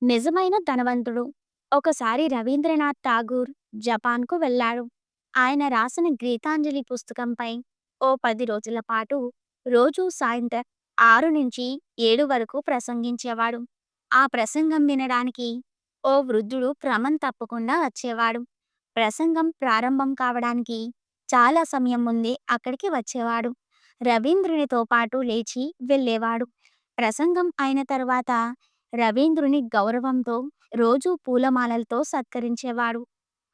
నిజమైన ధనవంతుడు. ఒకసారి రవీంద్రనాథ్ ఠాగూర్ జపాన్‌కు వెళ్లాడు. ఆయన రాసిన గీతాంజలి పుస్తకంపై ఓ 10 రోజుల పాటు రోజూ సాయంత్రం 6-7 వరకు ప్రసంగించేవాడు. ఆ ప్రసంగం వినడానికి ఓ వృద్ధుడు క్రమం తప్పకుండా వచ్చేవాడు. ప్రసంగం ప్రారంభం కావడానికి చాలా సమయం ముందే అక్కడికి వచ్చేవాడు. రవీంద్రునితో పాటు లేచి వెళ్ళేవాడు. ప్రసంగం అయిన తరువాత రవీంద్రుని గౌరవంతో రోజూ పూలమాలలతో సత్కరించేవాడు.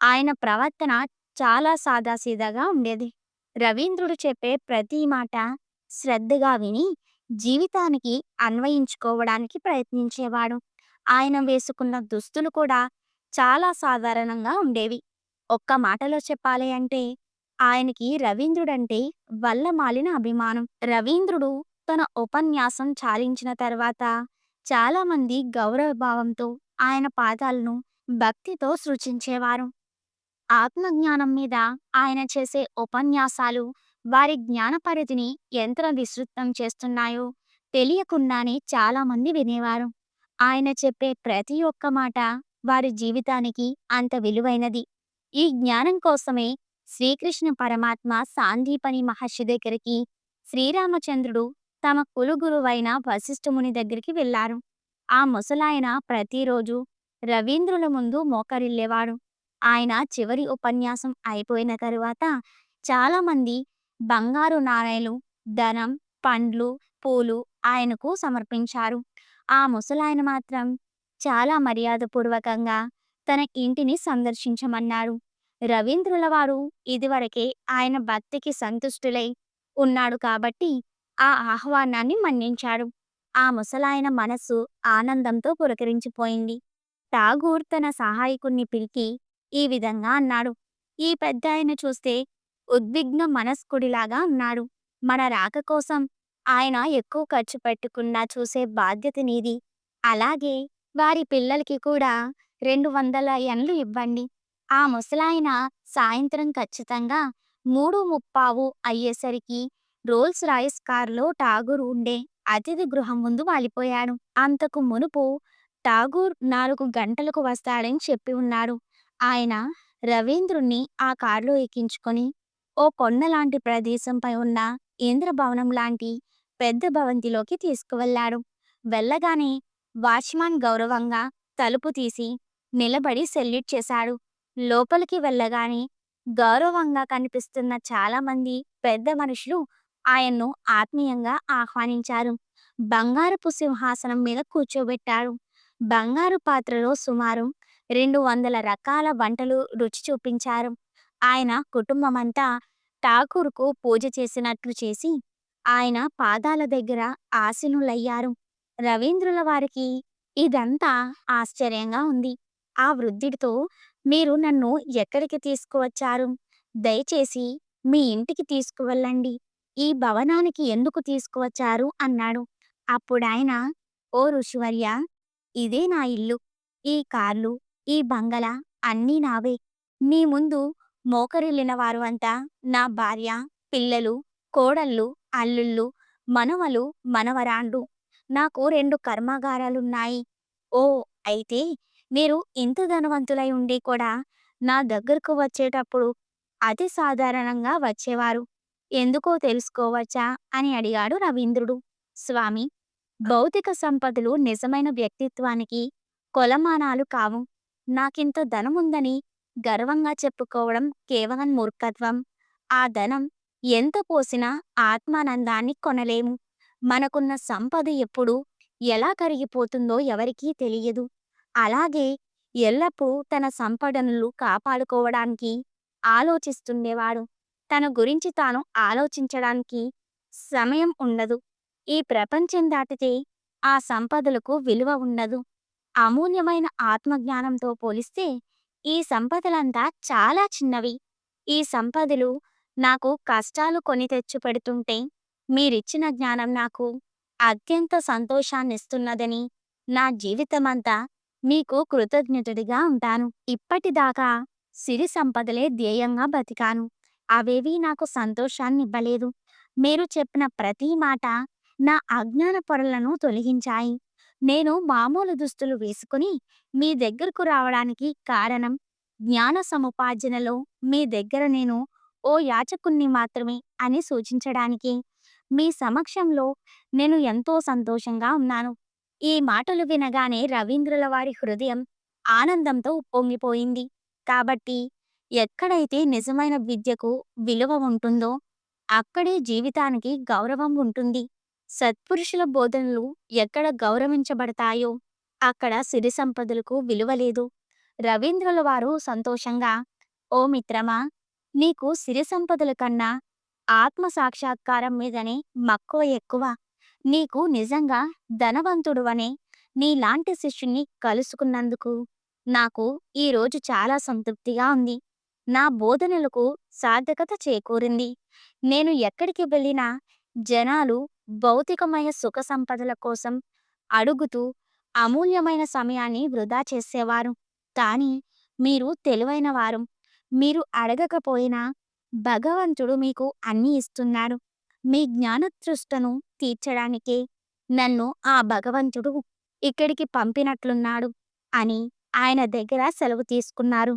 ఆయన ప్రవర్తన చాలా సాదాసీదాగా ఉండేది. రవీంద్రుడు చెప్పే ప్రతి మాట శ్రద్ధగా విని జీవితానికి అన్వయించుకోవడానికి ప్రయత్నించేవాడు. ఆయన వేసుకున్న దుస్తులు కూడా చాలా సాధారణంగా ఉండేవి. ఒక్క మాటలో చెప్పాలి అంటే ఆయనకి రవీంద్రుడంటే వల్లమాలిన అభిమానం. రవీంద్రుడు తన ఉపన్యాసం చాలించిన తర్వాత చాలామంది గౌరవభావంతో ఆయన పాదాలను భక్తితో సృజించేవారు. ఆత్మజ్ఞానం మీద ఆయన చేసే ఉపన్యాసాలు వారి జ్ఞాన పరిధిని ఎంత విస్తృతం చేస్తున్నాయో తెలియకుండానే చాలామంది వినేవారు. ఆయన చెప్పే ప్రతి ఒక్క మాట వారి జీవితానికి అంత విలువైనది. ఈ జ్ఞానం కోసమే శ్రీకృష్ణ పరమాత్మ సాందీపని మహర్షి దగ్గరికి, శ్రీరామచంద్రుడు తమ కులగురువైన వశిష్ఠముని దగ్గరికి వెళ్ళారు. ఆ ముసలాయన ప్రతిరోజు రవీంద్రుల ముందు మోకరిల్లేవాడు. ఆయన చివరి ఉపన్యాసం అయిపోయిన తరువాత చాలామంది బంగారు నాణేలు, ధనం, పండ్లు, పూలు ఆయనకు సమర్పించారు. ఆ ముసలాయన మాత్రం చాలా మర్యాదపూర్వకంగా తన ఇంటిని సందర్శించమన్నారు. రవీంద్రుల వారు ఇదివరకే ఆయన భక్తికి సంతుష్టులై ఉన్నాడు కాబట్టి ఆ ఆహ్వానాన్ని మన్నించాడు. ఆ ముసలాయన మనస్సు ఆనందంతో పులకరించిపోయింది. ఠాగూర్ తన సహాయకుణ్ణి పిలిచి ఈ విధంగా అన్నాడు. ఈ పెద్దాయన చూస్తే ఉద్విగ్న మనస్కుడిలాగా ఉన్నాడు. మన రాక కోసం ఆయన ఎక్కువ ఖర్చు పెట్టకుండా చూసే బాధ్యత నీది. అలాగే వారి పిల్లలకి కూడా 200 యండ్లు ఇవ్వండి. ఆ ముసలాయన సాయంత్రం ఖచ్చితంగా 3:15 అయ్యేసరికి రోల్స్ రాయిస్ కారులో ఠాగూర్ ఉండే అతిథి గృహం ముందు వాలిపోయాడు. అంతకు మునుపు ఠాగూర్ 4 గంటలకు వస్తాడని చెప్పి ఉన్నాడు. ఆయన రవీంద్రుణ్ణి ఆ కారులో ఎక్కించుకొని ఓ కొండలాంటి ప్రదేశంపై ఉన్న ఇంద్రభవనం లాంటి పెద్ద భవంతిలోకి తీసుకువెళ్ళాడు. వెళ్ళగానే వాచ్‌మాన్ గౌరవంగా తలుపు తీసి నిలబడి సెల్యూట్ చేశాడు. లోపలికి వెళ్ళగానే గౌరవంగా కనిపిస్తున్న చాలామంది పెద్ద మనుషులు ఆయన్ను ఆత్మీయంగా ఆహ్వానించారు. బంగారపు సింహాసనం మీద కూర్చోబెట్టారు. బంగారు పాత్రలో సుమారు 200 రకాల వంటలు రుచి చూపించారు. ఆయన కుటుంబమంతా ఠాకూర్‌కు పూజ చేసినట్లు చేసి ఆయన పాదాల దగ్గర ఆసీనులయ్యారు. రవీంద్రుల వారికి ఇదంతా ఆశ్చర్యంగా ఉంది. ఆ వృద్ధుడితో మీరు నన్ను ఎక్కడికి తీసుకువచ్చారు? దయచేసి మీ ఇంటికి తీసుకువెళ్ళండి. ఈ భవనానికి ఎందుకు తీసుకువచ్చారు అన్నాడు. అప్పుడాయన ఓ ఋషివర్యా, ఇదే నా ఇల్లు. ఈ కార్లు, ఈ బంగళా అన్నీ నావే. మీ ముందు మోకరిల్లిన వారు అంతా నా భార్య, పిల్లలు, కోడళ్ళు, అల్లుళ్ళు, మనవలు, మనవరాండ్రు. నాకు 2 కర్మాగారాలున్నాయి. ఓ అయితే మీరు ఇంత ధనవంతులై ఉండి కూడా నా దగ్గరకు వచ్చేటప్పుడు అతి సాధారణంగా వచ్చేవారు. ఎందుకో తెలుసుకోవచ్చా అని అడిగాడు రవీంద్రుడు. స్వామి, భౌతిక సంపదలు నిజమైన వ్యక్తిత్వానికి కొలమానాలు కావు. నాకింత ధనముందని గర్వంగా చెప్పుకోవడం కేవలం మూర్ఖత్వం. ఆ ధనం ఎంత పోసినా ఆత్మానందాన్ని కొనలేము. మనకున్న సంపద ఎప్పుడు ఎలా కరిగిపోతుందో ఎవరికీ తెలియదు. అలాగే ఎల్లప్పుడూ తన సంపదనలు కాపాడుకోవడానికి ఆలోచిస్తుండేవాడు. తన గురించి తాను ఆలోచించడానికి సమయం ఉండదు. ఈ ప్రపంచం దాటితే ఆ సంపదలకు విలువ ఉండదు. అమూల్యమైన ఆత్మజ్ఞానంతో పోలిస్తే ఈ సంపదలంతా చాలా చిన్నవి. ఈ సంపదలు నాకు కష్టాలు కొని తెచ్చిపెడుతుంటే మీరిచ్చిన జ్ఞానం నాకు అత్యంత సంతోషాన్నిస్తున్నదని నా జీవితమంతా మీకు కృతజ్ఞతుడిగా ఉంటాను. ఇప్పటిదాకా సిరి సంపదలే ధ్యేయంగా బతికాను. అవేవీ నాకు సంతోషాన్నివ్వలేదు. మీరు చెప్పిన ప్రతి మాట నా అజ్ఞాన పొరలను తొలగించాయి. నేను మామూలు దుస్తులు వేసుకుని మీ దగ్గరకు రావడానికి కారణం, జ్ఞాన సముపార్జనలో మీ దగ్గర నేను ఓ యాచకుణ్ణి మాత్రమే అని సూచించడానికి. మీ సమక్షంలో నేను ఎంతో సంతోషంగా ఉన్నాను. ఈ మాటలు వినగానే రవీంద్రుల వారి హృదయం ఆనందంతో ఉప్పొంగిపోయింది. కాబట్టి ఎక్కడైతే నిజమైన విద్యకు విలువ ఉంటుందో, అక్కడే జీవితానికి గౌరవం ఉంటుంది. సత్పురుషుల బోధనలు ఎక్కడ గౌరవించబడతాయో, అక్కడ సిరి సంపదలకు విలువ లేదు. రవీంద్రుల వారు సంతోషంగా, ఓ మిత్రమా, నీకు సిరి సంపదల కన్నా ఆత్మ సాక్షాత్కారం మీదనే మక్కువ ఎక్కువ. నీకు నిజంగా ధనవంతుడువనే నీలాంటి శిష్యుణ్ణి కలుసుకున్నందుకు నాకు ఈరోజు చాలా సంతృప్తిగా ఉంది. నా బోధనలకు సార్థకత చేకూరింది. నేను ఎక్కడికి వెళ్ళినా జనాలు భౌతికమైన సుఖ సంపదల కోసం అడుగుతూ అమూల్యమైన సమయాన్ని వృధా చేసేవారు. కానీ మీరు తెలివైన వారు. మీరు అడగకపోయినా భగవంతుడు మీకు అన్నీ ఇస్తున్నాడు. మీ జ్ఞానతృష్ణను తీర్చడానికే నన్ను ఆ భగవంతుడు ఇక్కడికి పంపినట్లున్నాడు అని ఆయన దగ్గర సెలవు తీసుకున్నారు.